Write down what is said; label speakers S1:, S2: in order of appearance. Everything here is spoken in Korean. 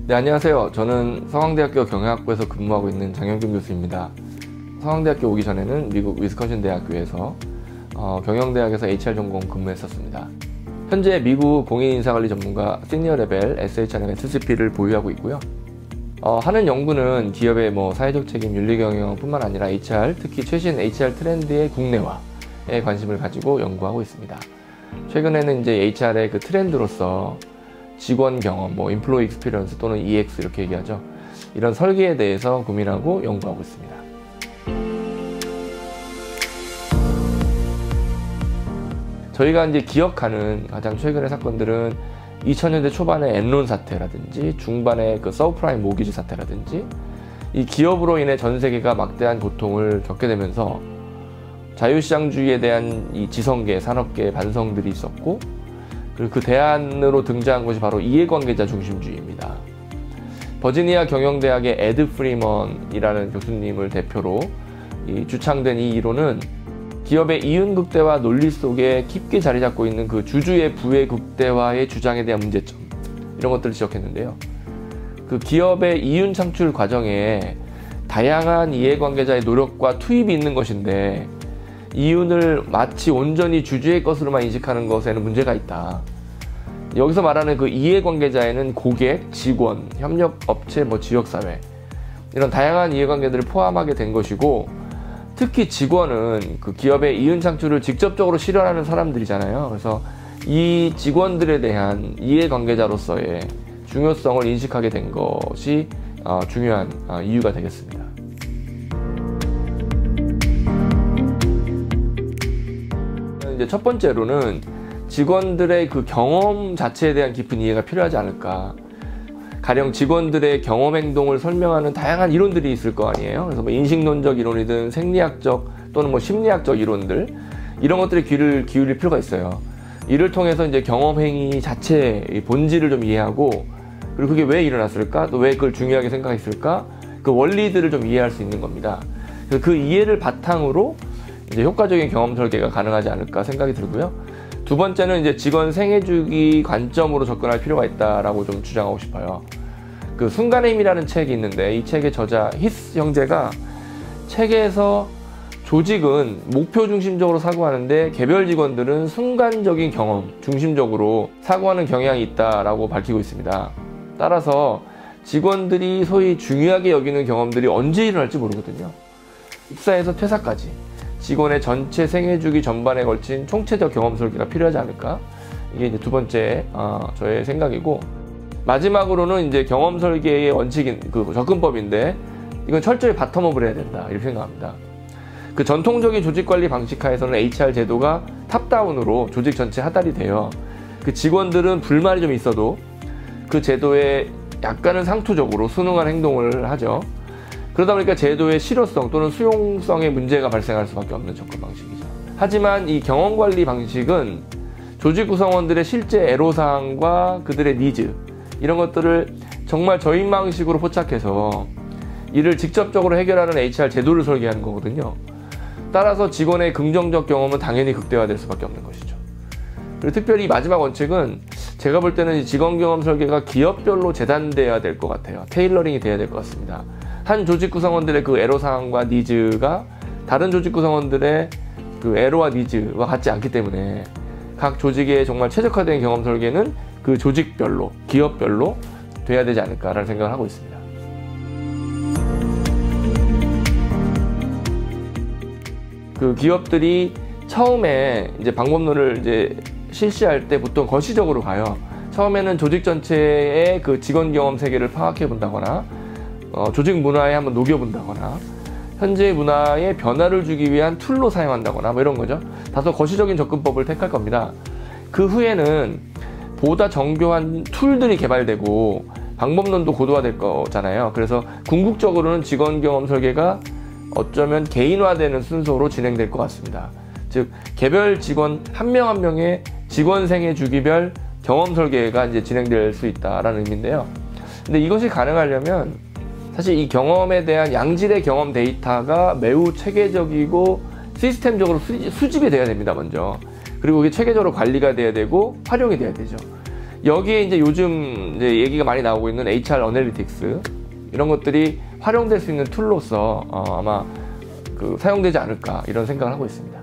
S1: 네, 안녕하세요. 저는 서강대학교 경영학부에서 근무하고 있는 장영균 교수입니다. 서강대학교 오기 전에는 미국 위스콘신 대학교에서 경영대학에서 HR 전공 근무했었습니다. 현재 미국 공인인사관리 전문가 시니어 레벨 SHRM SCP를 보유하고 있고요. 하는 연구는 기업의 사회적 책임, 윤리 경영뿐만 아니라 HR, 특히 최신 HR 트렌드의 국내화에 관심을 가지고 연구하고 있습니다. 최근에는 이제 HR의 그 트렌드로서 직원 경험, Employee Experience 또는 EX 이렇게 얘기하죠. 이런 설계에 대해서 고민하고 연구하고 있습니다. 저희가 이제 기억하는 가장 최근의 사건들은 2000년대 초반의 엔론 사태라든지 중반의 그 서브프라임 모기지 사태라든지 이 기업으로 인해 전 세계가 막대한 고통을 겪게 되면서 자유시장주의에 대한 이 지성계, 산업계 반성들이 있었고, 그리고 그 대안으로 등장한 것이 바로 이해관계자 중심주의입니다. 버지니아 경영대학의 에드 프리먼이라는 교수님을 대표로 주창된 이 이론은 기업의 이윤 극대화 논리 속에 깊게 자리 잡고 있는 그 주주의 부의 극대화의 주장에 대한 문제점, 이런 것들을 지적했는데요. 그 기업의 이윤 창출 과정에 다양한 이해관계자의 노력과 투입이 있는 것인데 이윤을 마치 온전히 주주의 것으로만 인식하는 것에는 문제가 있다. 여기서 말하는 그 이해관계자에는 고객, 직원, 협력업체, 지역사회 이런 다양한 이해관계들을 포함하게 된 것이고, 특히 직원은 그 기업의 이윤 창출을 직접적으로 실현하는 사람들이잖아요. 그래서 이 직원들에 대한 이해관계자로서의 중요성을 인식하게 된 것이 중요한 이유가 되겠습니다. 이제 첫 번째로는 직원들의 그 경험 자체에 대한 깊은 이해가 필요하지 않을까. 가령 직원들의 경험 행동을 설명하는 다양한 이론들이 있을 거 아니에요. 그래서 인식론적 이론이든 생리학적 또는 심리학적 이론들, 이런 것들에 귀를 기울일 필요가 있어요. 이를 통해서 이제 경험 행위 자체의 본질을 좀 이해하고, 그리고 그게 왜 일어났을까, 또 왜 그걸 중요하게 생각했을까, 그 원리들을 좀 이해할 수 있는 겁니다. 그 이해를 바탕으로 이제 효과적인 경험 설계가 가능하지 않을까 생각이 들고요. 두 번째는 이제 직원 생애주기 관점으로 접근할 필요가 있다라고 좀 주장하고 싶어요. 그 순간의 힘이라는 책이 있는데, 이 책의 저자 히스 형제가 책에서 조직은 목표 중심적으로 사고하는데 개별 직원들은 순간적인 경험 중심적으로 사고하는 경향이 있다라고 밝히고 있습니다. 따라서 직원들이 소위 중요하게 여기는 경험들이 언제 일어날지 모르거든요. 입사에서 퇴사까지 직원의 전체 생애주기 전반에 걸친 총체적 경험 설계가 필요하지 않을까? 이게 이제 두 번째 저의 생각이고, 마지막으로는 이제 경험 설계의 원칙인 그 접근법인데, 이건 철저히 바텀업을 해야 된다 이렇게 생각합니다. 그 전통적인 조직 관리 방식 하에서는 HR 제도가 탑다운으로 조직 전체 하달이 돼요. 그 직원들은 불만이 좀 있어도 그 제도에 약간은 상투적으로 순응한 행동을 하죠. 그러다 보니까 제도의 실효성 또는 수용성에 문제가 발생할 수밖에 없는 접근 방식이죠. 하지만 이 경험관리 방식은 조직 구성원들의 실제 애로사항과 그들의 니즈, 이런 것들을 정말 저인망식으로 포착해서 이를 직접적으로 해결하는 HR 제도를 설계하는 거거든요. 따라서 직원의 긍정적 경험은 당연히 극대화될 수밖에 없는 것이죠. 그리고 특별히 이 마지막 원칙은 제가 볼 때는 직원 경험 설계가 기업별로 재단돼야 될 것 같아요. 테일러링이 돼야 될 것 같습니다. 한 조직 구성원들의 그 애로사항과 니즈가 다른 조직 구성원들의 그 애로와 니즈와 같지 않기 때문에 각 조직의 정말 최적화된 경험 설계는 그 조직별로, 기업별로 돼야 되지 않을까라는 생각을 하고 있습니다. 그 기업들이 처음에 이제 방법론을 이제 실시할 때 보통 거시적으로 가요. 처음에는 조직 전체의 그 직원 경험 세계를 파악해 본다거나, 조직 문화에 한번 녹여본다거나, 현재 문화에 변화를 주기 위한 툴로 사용한다거나 이런 거죠. 다소 거시적인 접근법을 택할 겁니다. 그 후에는 보다 정교한 툴들이 개발되고 방법론도 고도화될 거잖아요. 그래서 궁극적으로는 직원 경험 설계가 어쩌면 개인화되는 순서로 진행될 것 같습니다. 즉 개별 직원 한 명 한 명의 직원 생애 주기별 경험 설계가 이제 진행될 수 있다라는 의미인데요. 근데 이것이 가능하려면 사실 이 경험에 대한 양질의 경험 데이터가 매우 체계적이고 시스템적으로 수집이 돼야 됩니다, 먼저. 그리고 이게 체계적으로 관리가 돼야 되고 활용이 돼야 되죠. 여기에 이제 요즘 이제 얘기가 많이 나오고 있는 HR 어널리틱스 이런 것들이 활용될 수 있는 툴로서 아마 사용되지 않을까 이런 생각을 하고 있습니다.